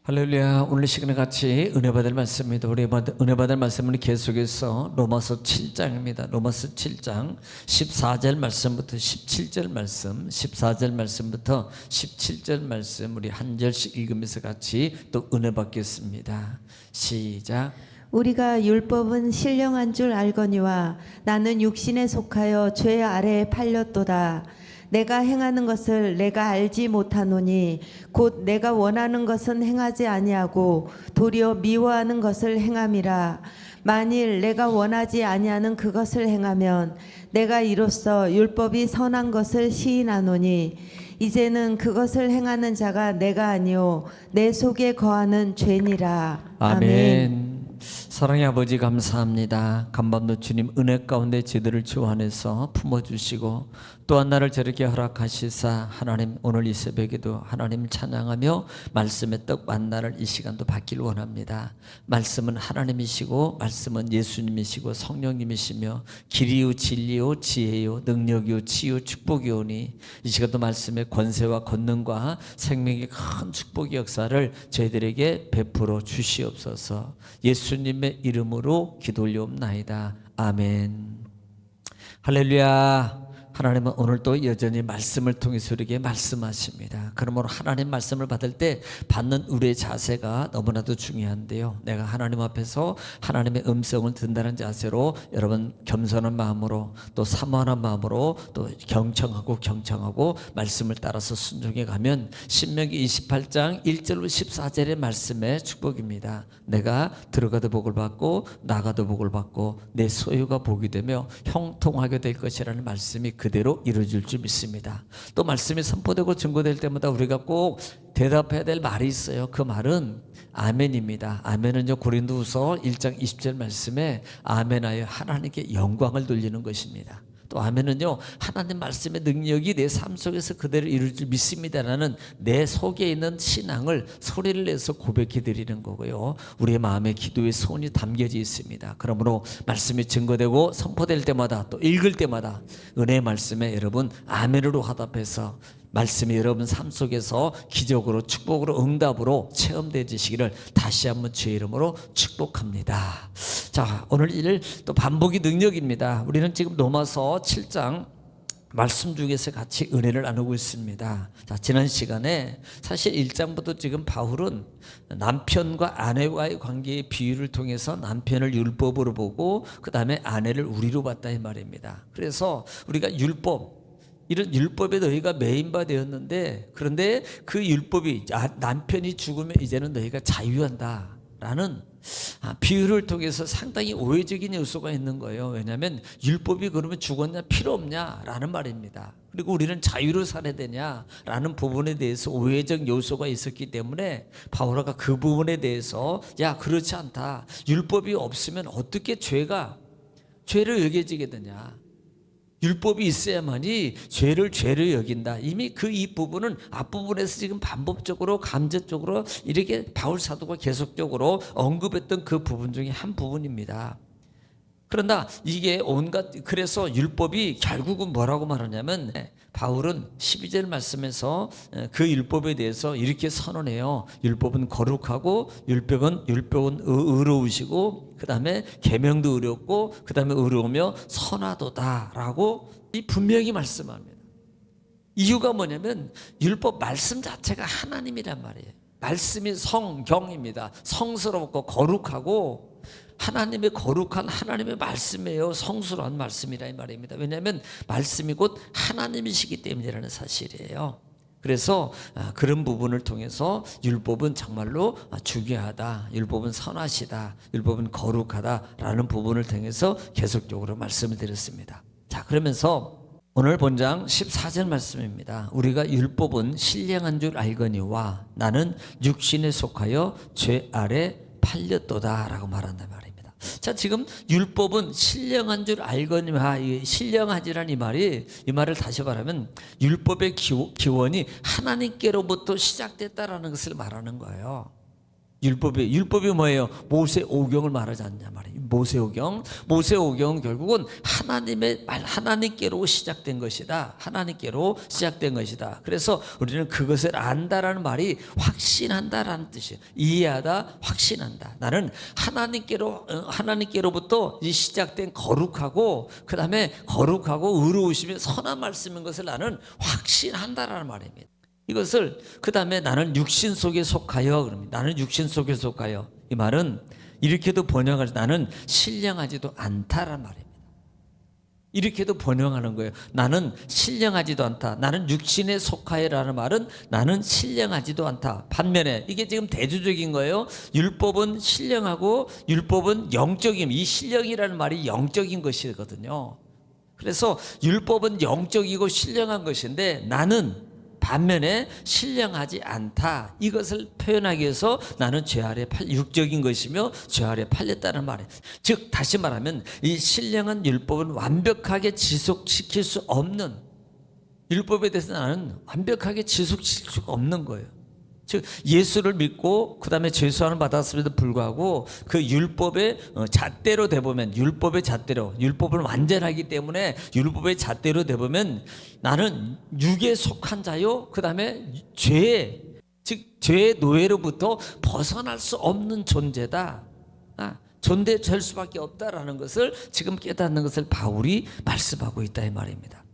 할렐루야. 오늘 시간에 같이 은혜 받을 말씀입니다. 우리 은혜 받을 말씀은 계속해서 로마서 7장입니다. 로마서 7장 14절 말씀부터 17절 말씀, 14절 말씀부터 17절 말씀 우리 한 절씩 읽으면서 같이 또 은혜 받겠습니다. 시작. 우리가 율법은 신령한 줄 알거니와 나는 육신에 속하여 죄 아래에 팔렸도다. 내가 행하는 것을 내가 알지 못하노니 곧 내가 원하는 것은 행하지 아니하고 도리어 미워하는 것을 행함이라. 만일 내가 원하지 아니하는 그것을 행하면 내가 이로써 율법이 선한 것을 시인하노니 이제는 그것을 행하는 자가 내가 아니요 내 속에 거하는 죄니라. 아멘. 사랑의 아버지 감사합니다. 간밤도 주님 은혜 가운데 저희들을 주 안에서 품어주시고 또한 나를 저렇게 허락하시사 하나님 오늘 이 새벽에도 하나님 찬양하며 말씀의 떡 만나를 이 시간도 받길 원합니다. 말씀은 하나님이시고 말씀은 예수님이시고 성령님이시며 길이요 진리요 지혜요 능력이요 치유 축복이오니 이 시간도 말씀의 권세와 권능과 생명의 큰 축복의 역사를 저희들에게 베풀어 주시옵소서. 예수님의 이름으로 기도 올리옵나이다. 아멘. 할렐루야. 하나님은 오늘도 여전히 말씀을 통해서 우리에게 말씀하십니다. 그러므로 하나님 말씀을 받을 때 받는 우리의 자세가 너무나도 중요한데요. 내가 하나님 앞에서 하나님의 음성을 듣는다는 자세로 여러분 겸손한 마음으로 또 사모하는 마음으로 또 경청하고 말씀을 따라서 순종해 가면 신명기 28장 1절로 14절의 말씀의 축복입니다. 내가 들어가도 복을 받고 나가도 복을 받고 내 소유가 복이 되며 형통하게 될 것이라는 말씀이 그대로 이루어질 줄 믿습니다. 또 말씀이 선포되고 증거될 때마다 우리가 꼭 대답해야 될 말이 있어요. 그 말은 아멘입니다. 아멘은요 고린도후서 1장 20절 말씀에 아멘하여 하나님께 영광을 돌리는 것입니다. 또 아멘은요 하나님 말씀의 능력이 내 삶 속에서 그대로 이룰 줄 믿습니다라는 내 속에 있는 신앙을 소리를 내서 고백해 드리는 거고요. 우리의 마음에 기도의 소원이 담겨져 있습니다. 그러므로 말씀이 증거되고 선포될 때마다 또 읽을 때마다 은혜의 말씀에 여러분 아멘으로 화답해서 말씀이 여러분 삶 속에서 기적으로 축복으로 응답으로 체험되시기를 다시 한번 주의 이름으로 축복합니다. 자, 오늘 일 또 반복이 능력입니다. 우리는 지금 로마서 7장 말씀 중에서 같이 은혜를 나누고 있습니다. 자, 지난 시간에 사실 1장부터 지금 바울은 남편과 아내와의 관계의 비유를 통해서 남편을 율법으로 보고 그 다음에 아내를 우리로 봤다 이 말입니다. 그래서 우리가 이런 율법에 너희가 매인바 되었는데 그런데 그 율법이 남편이 죽으면 이제는 너희가 자유한다 라는 비유를 통해서 상당히 오해적인 요소가 있는 거예요. 왜냐하면 율법이 그러면 죽었냐 필요 없냐 라는 말입니다. 그리고 우리는 자유로 살아야 되냐 라는 부분에 대해서 오해적 요소가 있었기 때문에 바울가 그 부분에 대해서 야 그렇지 않다. 율법이 없으면 어떻게 죄를 여겨지게 되냐. 율법이 있어야만이 죄를 죄로 여긴다. 이미 이 부분은 앞부분에서 지금 반복적으로 간접적으로 이렇게 바울 사도가 계속적으로 언급했던 그 부분 중에 한 부분입니다. 그러나 이게 그래서 율법이 결국은 뭐라고 말하냐면 바울은 12절 말씀에서 그 율법에 대해서 이렇게 선언해요. 율법은 거룩하고 율법은 의로우시고 그 다음에 계명도 의롭고 그 다음에 의로우며 선하도다라고 분명히 말씀합니다. 이유가 뭐냐면 율법 말씀 자체가 하나님이란 말이에요. 말씀이 성경입니다. 성스럽고 거룩하고 하나님의 거룩한 하나님의 말씀이에요. 성스러운 말씀이라 이 말입니다. 왜냐하면 말씀이 곧 하나님이시기 때문이라는 사실이에요. 그래서 그런 부분을 통해서 율법은 정말로 중요하다. 율법은 선하시다. 율법은 거룩하다라는 부분을 통해서 계속적으로 말씀을 드렸습니다. 자, 그러면서 오늘 본장 14절 말씀입니다. 우리가 율법은 신령한 줄 알거니와 나는 육신에 속하여 죄 아래 팔렸도다 라고 말한단 말입니다. 자, 지금 율법은 신령한 줄 알거니와 신령하지란 이 말을 다시 말하면 율법의 기원이 하나님께로부터 시작됐다라는 것을 말하는 거예요. 율법이 뭐예요? 모세오경을 말하지 않냐 말이에요. 모세오경은 결국은 하나님의 말, 하나님께로 시작된 것이다. 하나님께로 시작된 것이다. 그래서 우리는 그것을 안다라는 말이 확신한다라는 뜻이에요. 이해하다, 확신한다. 나는 하나님께로부터 이 시작된 거룩하고 그 다음에 거룩하고 의로우시며 선한 말씀인 것을 나는 확신한다라는 말입니다. 이것을 그 다음에 나는 육신 속에 속하여 그럽니다. 나는 육신 속에 속하여. 이 말은 이렇게도 번역할 나는 신령하지도 않다라는 말입니다. 이렇게도 번역하는 거예요. 나는 신령하지도 않다. 나는 육신에 속하여라는 말은 나는 신령하지도 않다. 반면에 이게 지금 대조적인 거예요. 율법은 신령하고 율법은 영적임. 이 신령이라는 말이 영적인 것이거든요. 그래서 율법은 영적이고 신령한 것인데 나는 반면에 신령하지 않다. 이것을 표현하기 위해서 나는 죄 아래 육적인 것이며 죄 아래 팔렸다는 말이에요. 즉 다시 말하면 이 신령한 율법은 완벽하게 지속시킬 수 없는, 율법에 대해서 나는 완벽하게 지속시킬 수가 없는 거예요. 즉 예수를 믿고 그 다음에 죄수함을 받았음에도 불구하고 그 율법의 잣대로 되보면, 율법의 잣대로, 율법은 완전하기 때문에 율법의 잣대로 되보면 나는 육에 속한 자요, 그 다음에 즉 죄의 노예로부터 벗어날 수 없는 존재다. 존재될 수밖에 없다라는 것을 지금 깨닫는 것을 바울이 말씀하고 있다 이 말입니다.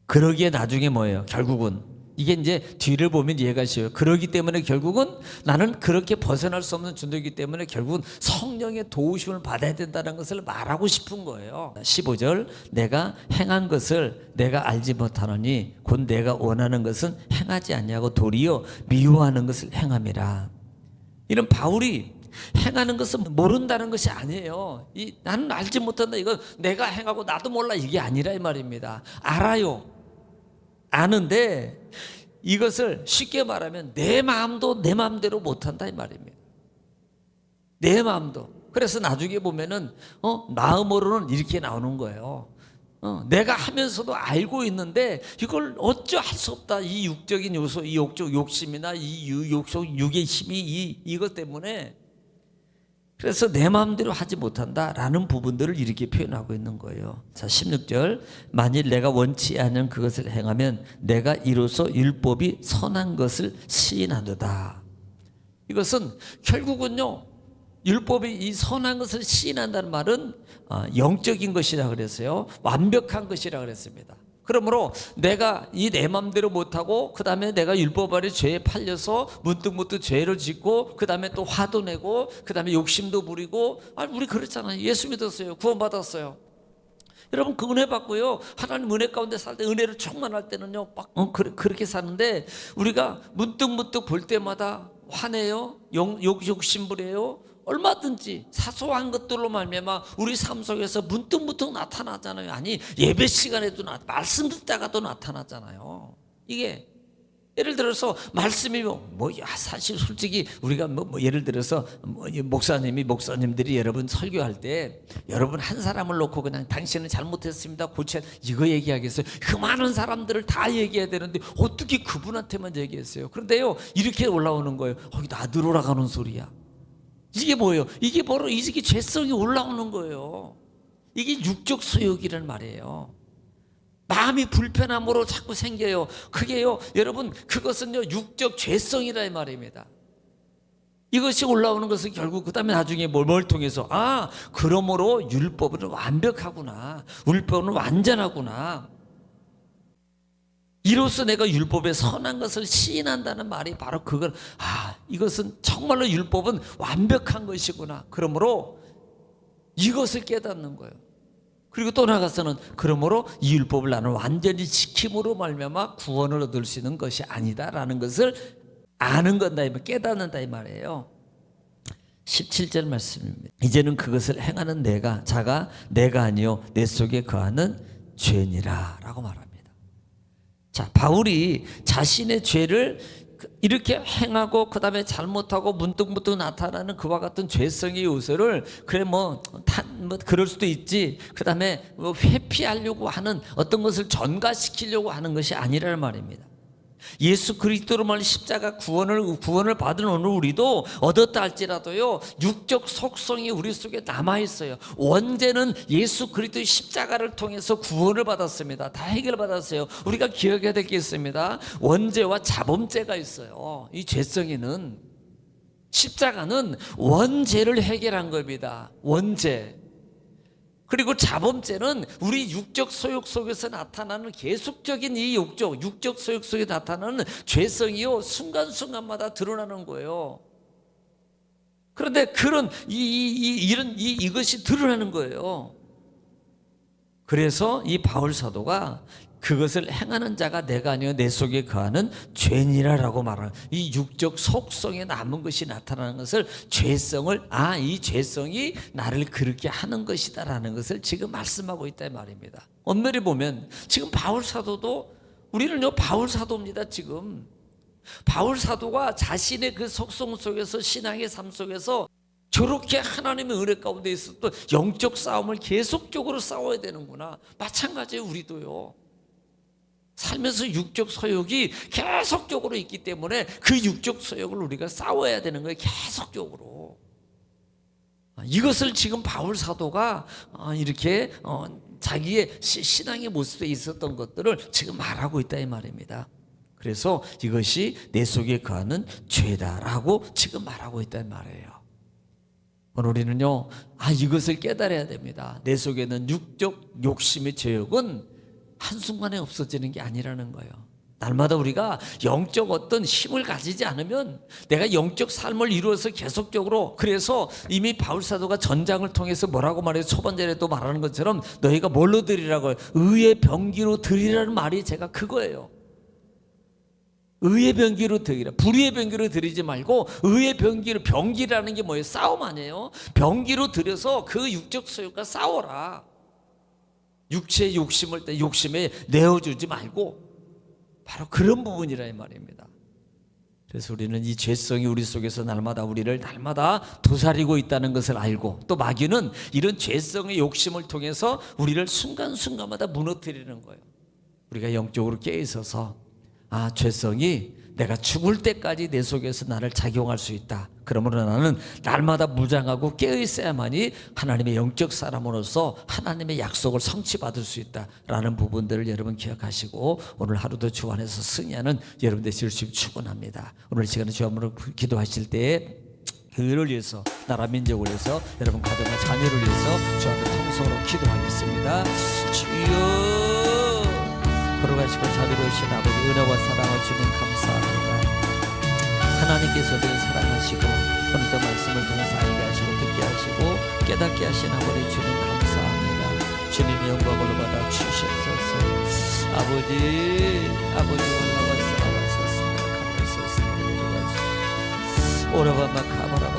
그러기에 나중에 뭐예요? 결국은 이게 이제 뒤를 보면 이해가 쉬워요. 그러기 때문에 결국은 나는 그렇게 벗어날 수 없는 존재이기 때문에 결국은 성령의 도우심을 받아야 된다는 것을 말하고 싶은 거예요. 15절 내가 행한 것을 내가 알지 못하노니 곧 내가 원하는 것은 행하지 않냐고 도리어 미워하는 것을 행함이라. 이런 바울이 행하는 것은 모른다는 것이 아니에요. 나는 알지 못한다. 이건 내가 행하고 나도 몰라 이게 아니라 이 말입니다. 알아요. 아는데 이것을 쉽게 말하면 내 마음도 내 마음대로 못한다 이 말입니다. 내 마음도. 그래서 나중에 보면은 마음으로는 이렇게 나오는 거예요. 내가 하면서도 알고 있는데 이걸 어찌 할 수 없다. 이 육적인 요소, 이 욕적 욕심이나 이 육의 힘이 이것 때문에 그래서 내 마음대로 하지 못한다라는 부분들을 이렇게 표현하고 있는 거예요. 자, 16절 만일 내가 원치 않은 그것을 행하면 내가 이로써 율법이 선한 것을 시인하도다. 이것은 결국은요, 율법이 이 선한 것을 시인한다는 말은 영적인 것이라 그랬어요. 완벽한 것이라 그랬습니다. 그러므로 내가 이 내 맘대로 못하고 그 다음에 내가 율법 아래 죄에 팔려서 문득문득 죄를 짓고 그 다음에 또 화도 내고 그 다음에 욕심도 부리고 우리 그랬잖아요. 예수 믿었어요. 구원받았어요. 여러분 그 은혜 받고요. 하나님 은혜 가운데 살 때 은혜를 충만할 때는요 막 그렇게 사는데 우리가 문득문득 볼 때마다 화내요. 욕심 부려요. 얼마든지 사소한 것들로 말미암아 우리 삶 속에서 문득문득 나타나잖아요. 아니 예배 시간에도 말씀 듣다가도 나타나잖아요. 이게 예를 들어서 말씀이 사실 솔직히 우리가 예를 들어서 목사님들이 여러분 설교할 때 여러분 한 사람을 놓고 그냥 당신은 잘못했습니다 고쳐 이거 얘기하겠어요? 그 많은 사람들을 다 얘기해야 되는데 어떻게 그분한테만 얘기했어요? 그런데요 이렇게 올라오는 거예요. 나 들어가는 소리야. 이게 뭐예요? 이게 바로 이게 죄성이 올라오는 거예요. 이게 육적 소욕이란 말이에요. 마음이 불편함으로 자꾸 생겨요. 그게요, 여러분, 그것은요, 육적 죄성이라 이 말입니다. 이것이 올라오는 것은 결국 그 다음에 나중에 뭘 통해서 그러므로 율법은 완벽하구나. 율법은 완전하구나. 이로써 내가 율법에 선한 것을 시인한다는 말이 바로 그걸 이것은 정말로 율법은 완벽한 것이구나. 그러므로 이것을 깨닫는 거예요. 그리고 또 나가서는 그러므로 이 율법을 나는 완전히 지킴으로 말미암아 구원을 얻을 수 있는 것이 아니다라는 것을 아는 건다 이 말, 깨닫는다 이 말이에요. 17절 말씀입니다. 이제는 그것을 행하는 자가 내가 아니요 내 속에 거하는 죄니라 라고 말합니다. 자, 바울이 자신의 죄를 이렇게 행하고 그 다음에 잘못하고 문득문득 나타나는 그와 같은 죄성의 요소를 그럴 수도 있지 그 다음에 회피하려고 하는 어떤 것을 전가시키려고 하는 것이 아니라는 말입니다. 예수 그리스도로만 십자가 구원을 받은 오늘 우리도 얻었다 할지라도요, 육적 속성이 우리 속에 남아 있어요. 원죄는 예수 그리스도의 십자가를 통해서 구원을 받았습니다. 다 해결받았어요. 우리가 기억해야 될 게 있습니다. 원죄와 자범죄가 있어요. 이 죄성에는 십자가는 원죄를 해결한 겁니다. 원죄. 그리고 자범죄는 우리 육적 소욕 속에서 나타나는 계속적인 이 육적 소욕 속에 나타나는 죄성이요, 순간순간마다 드러나는 거예요. 그런데 그런 이것이 드러나는 거예요. 그래서 이 바울 사도가 그것을 행하는 자가 내가 아니요 내 속에 거하는 죄니라라고 말하는, 이 육적 속성에 남은 것이 나타나는 것을, 죄성을, 이 죄성이 나를 그렇게 하는 것이다라는 것을 지금 말씀하고 있다 이 말입니다. 엄밀히 보면 지금 바울 사도도, 우리는요 바울 사도입니다. 지금 바울 사도가 자신의 그 속성 속에서, 신앙의 삶 속에서 저렇게 하나님의 은혜 가운데 있었던 영적 싸움을 계속적으로 싸워야 되는구나. 마찬가지예요. 우리도요. 살면서 육적 소욕이 계속적으로 있기 때문에 그 육적 소욕을 우리가 싸워야 되는 거예요. 계속적으로. 이것을 지금 바울 사도가 이렇게 자기의 신앙의 모습에 있었던 것들을 지금 말하고 있다 이 말입니다. 그래서 이것이 내 속에 거하는 죄다라고 지금 말하고 있다 이 말이에요. 오늘 우리는요, 이것을 깨달아야 됩니다. 내 속에는 육적 욕심의 죄욕은 한순간에 없어지는 게 아니라는 거예요. 날마다 우리가 영적 어떤 힘을 가지지 않으면, 내가 영적 삶을 이루어서 계속적으로, 그래서 이미 바울 사도가 전장을 통해서 뭐라고 말해서 초반절에 또 말하는 것처럼 너희가 뭘로 드리라고요? 의의 병기로 드리라는 말이 제가 그거예요. 의의 병기로 드리라. 불의의 병기로 드리지 말고 의의 병기로, 병기라는 게 뭐예요? 싸움 아니에요? 병기로 드려서 그 육적 소욕과 싸워라. 육체의 욕심에 내어주지 말고, 바로 그런 부분이라 이 말입니다. 그래서 우리는 이 죄성이 우리 속에서 우리를 날마다 도사리고 있다는 것을 알고, 또 마귀는 이런 죄성의 욕심을 통해서 우리를 순간순간마다 무너뜨리는 거예요. 우리가 영적으로 깨어 있어서 죄성이 내가 죽을 때까지 내 속에서 나를 작용할 수 있다. 그러므로 나는 날마다 무장하고 깨어 있어야만이 하나님의 영적 사람으로서 하나님의 약속을 성취받을 수 있다라는 부분들을 여러분 기억하시고, 오늘 하루도 주 안에서 승리하는 여러분 되실 수 있기를 축원합니다. 오늘 이 시간에 주 앞으로 기도하실 때에 교회를 위해서, 나라 민족을 위해서, 여러분 가정과 자녀를 위해서 주 앞에 통성으로 기도하겠습니다. 주여, 걸어가시고 자비로우신 아버지, 은혜와 사랑을 주님 감사합니다. 하나님께서도 사랑하시고 오늘도 말씀을 통해서 알게 하시고 듣게 하시고 깨닫게 하신 아버지 주님 감사합니다. 주님 영광을 받아 주시옵소서. 아버지 올라와서 가만있었습니다. 오라바마 카바라바